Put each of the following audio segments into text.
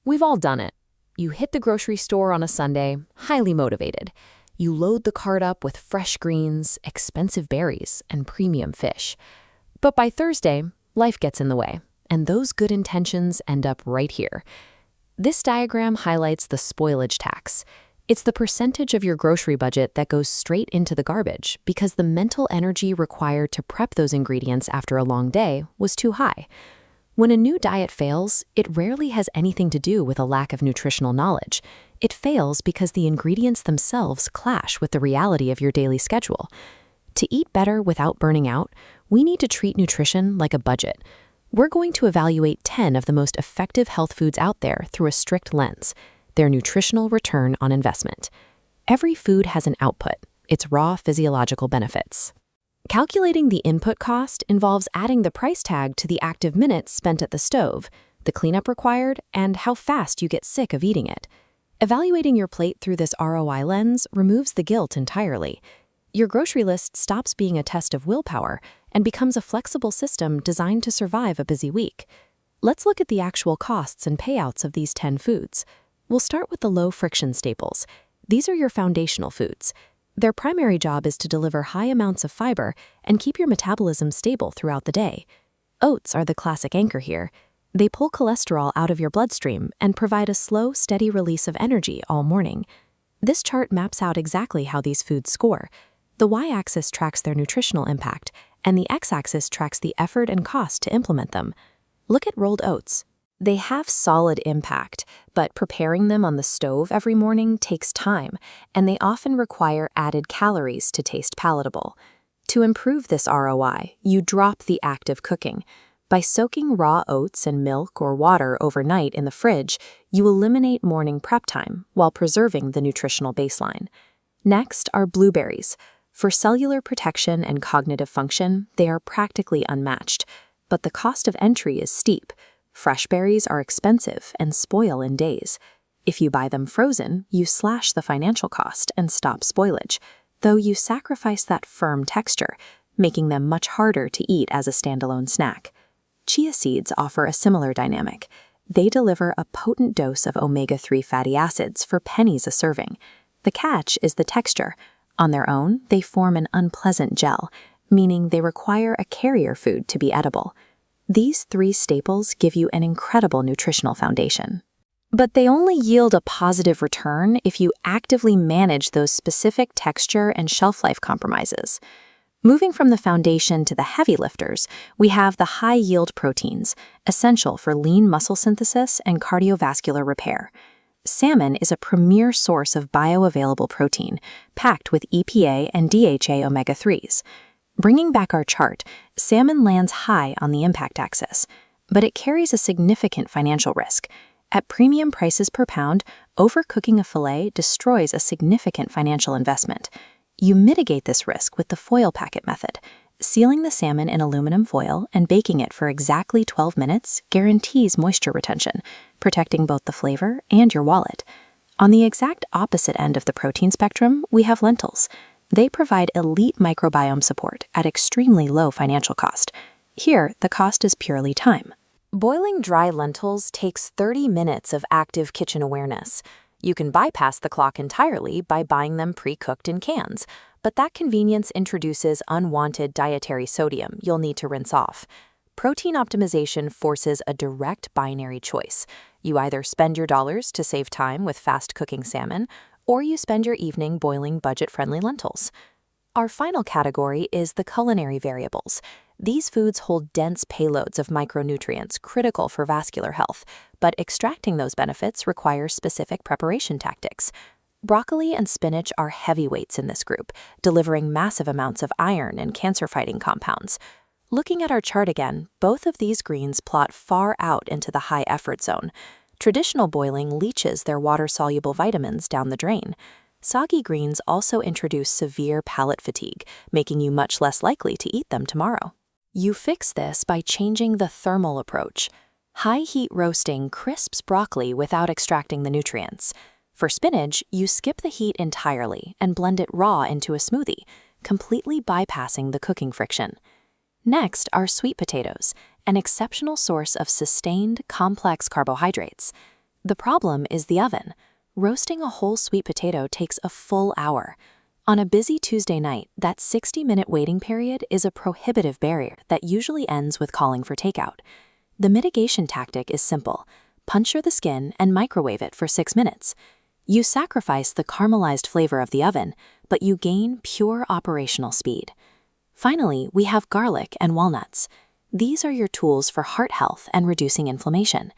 We've all done it. You hit the grocery store on a Sunday, highly motivated. You load the cart up with fresh greens, expensive berries, and premium fish. But by Thursday, life gets in the way, and those good intentions end up right here. This diagram highlights the spoilage tax. It's the percentage of your grocery budget that goes straight into the garbage because the mental energy required to prep those ingredients after a long day was too high. When a new diet fails, it rarely has anything to do with a lack of nutritional knowledge. It fails because the ingredients themselves clash with the reality of your daily schedule. To eat better without burning out, we need to treat nutrition like a budget. We're going to evaluate 10 of the most effective health foods out there through a strict lens, their nutritional return on investment. Every food has an output, its raw physiological benefits. Calculating the input cost involves adding the price tag to the active minutes spent at the stove, the cleanup required, and how fast you get sick of eating it. Evaluating your plate through this ROI lens removes the guilt entirely. Your grocery list stops being a test of willpower and becomes a flexible system designed to survive a busy week. Let's look at the actual costs and payouts of these 10 foods. We'll start with the low-friction staples. These are your foundational foods. Their primary job is to deliver high amounts of fiber and keep your metabolism stable throughout the day. Oats are the classic anchor here. They pull cholesterol out of your bloodstream and provide a slow, steady release of energy all morning. This chart maps out exactly how these foods score. The y-axis tracks their nutritional impact, and the x-axis tracks the effort and cost to implement them. Look at rolled oats. They have solid impact, but preparing them on the stove every morning takes time, and they often require added calories to taste palatable. To improve this ROI, you drop the act of cooking. By soaking raw oats in milk or water overnight in the fridge, you eliminate morning prep time while preserving the nutritional baseline. Next are blueberries. For cellular protection and cognitive function, they are practically unmatched, but the cost of entry is steep. Fresh berries are expensive and spoil in days. If you buy them frozen, you slash the financial cost and stop spoilage, though you sacrifice that firm texture, making them much harder to eat as a standalone snack. Chia seeds offer a similar dynamic. They deliver a potent dose of omega-3 fatty acids for pennies a serving. The catch is the texture. On their own, they form an unpleasant gel, meaning they require a carrier food to be edible. These 3 staples give you an incredible nutritional foundation. But they only yield a positive return if you actively manage those specific texture and shelf life compromises. Moving from the foundation to the heavy lifters, we have the high-yield proteins, essential for lean muscle synthesis and cardiovascular repair. Salmon is a premier source of bioavailable protein, packed with EPA and DHA omega-3s. Bringing back our chart, salmon lands high on the impact axis, but it carries a significant financial risk. At premium prices per pound, overcooking a fillet destroys a significant financial investment. You mitigate this risk with the foil packet method. Sealing the salmon in aluminum foil and baking it for exactly 12 minutes guarantees moisture retention, protecting both the flavor and your wallet. On the exact opposite end of the protein spectrum, we have lentils. They provide elite microbiome support at extremely low financial cost. Here, the cost is purely time. Boiling dry lentils takes 30 minutes of active kitchen awareness. You can bypass the clock entirely by buying them pre-cooked in cans, but that convenience introduces unwanted dietary sodium you'll need to rinse off. Protein optimization forces a direct binary choice. You either spend your dollars to save time with fast-cooking salmon, or you spend your evening boiling budget-friendly lentils. Our final category is the culinary variables. These foods hold dense payloads of micronutrients critical for vascular health, but extracting those benefits requires specific preparation tactics. Broccoli and spinach are heavyweights in this group, delivering massive amounts of iron and cancer-fighting compounds. Looking at our chart again, both of these greens plot far out into the high-effort zone. Traditional boiling leaches their water-soluble vitamins down the drain. Soggy greens also introduce severe palate fatigue, making you much less likely to eat them tomorrow. You fix this by changing the thermal approach. High-heat roasting crisps broccoli without extracting the nutrients. For spinach, you skip the heat entirely and blend it raw into a smoothie, completely bypassing the cooking friction. Next are sweet potatoes, an exceptional source of sustained, complex carbohydrates. The problem is the oven. Roasting a whole sweet potato takes a full hour. On a busy Tuesday night, that 60-minute waiting period is a prohibitive barrier that usually ends with calling for takeout. The mitigation tactic is simple. Puncture the skin and microwave it for 6 minutes. You sacrifice the caramelized flavor of the oven, but you gain pure operational speed. Finally, we have garlic and walnuts. These are your tools for heart health and reducing inflammation.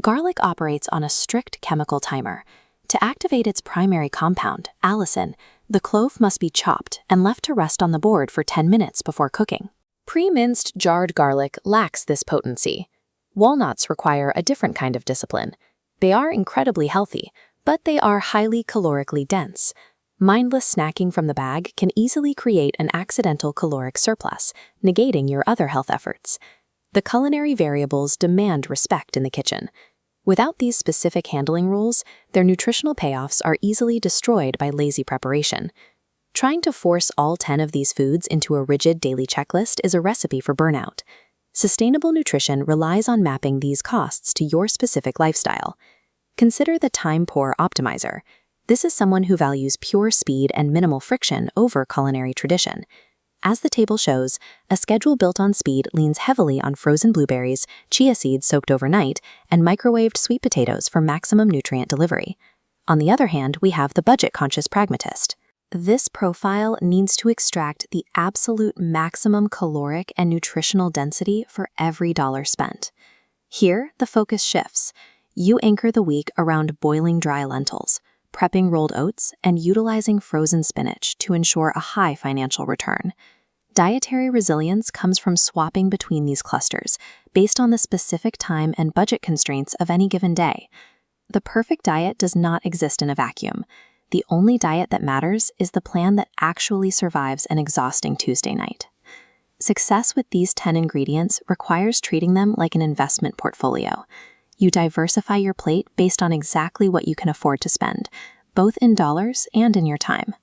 Garlic operates on a strict chemical timer. To activate its primary compound, allicin, the clove must be chopped and left to rest on the board for 10 minutes before cooking. Pre-minced jarred garlic lacks this potency. Walnuts require a different kind of discipline. They are incredibly healthy, but they are highly calorically dense. Mindless snacking from the bag can easily create an accidental caloric surplus, negating your other health efforts. The culinary variables demand respect in the kitchen. Without these specific handling rules, their nutritional payoffs are easily destroyed by lazy preparation. Trying to force all 10 of these foods into a rigid daily checklist is a recipe for burnout. Sustainable nutrition relies on mapping these costs to your specific lifestyle. Consider the time-poor optimizer. This is someone who values pure speed and minimal friction over culinary tradition. As the table shows, a schedule built on speed leans heavily on frozen blueberries, chia seeds soaked overnight, and microwaved sweet potatoes for maximum nutrient delivery. On the other hand, we have the budget-conscious pragmatist. This profile needs to extract the absolute maximum caloric and nutritional density for every dollar spent. Here, the focus shifts. You anchor the week around boiling dry lentils, prepping rolled oats, and utilizing frozen spinach to ensure a high financial return. Dietary resilience comes from swapping between these clusters based on the specific time and budget constraints of any given day. The perfect diet does not exist in a vacuum. The only diet that matters is the plan that actually survives an exhausting Tuesday night. Success with these 10 ingredients requires treating them like an investment portfolio. You diversify your plate based on exactly what you can afford to spend, both in dollars and in your time.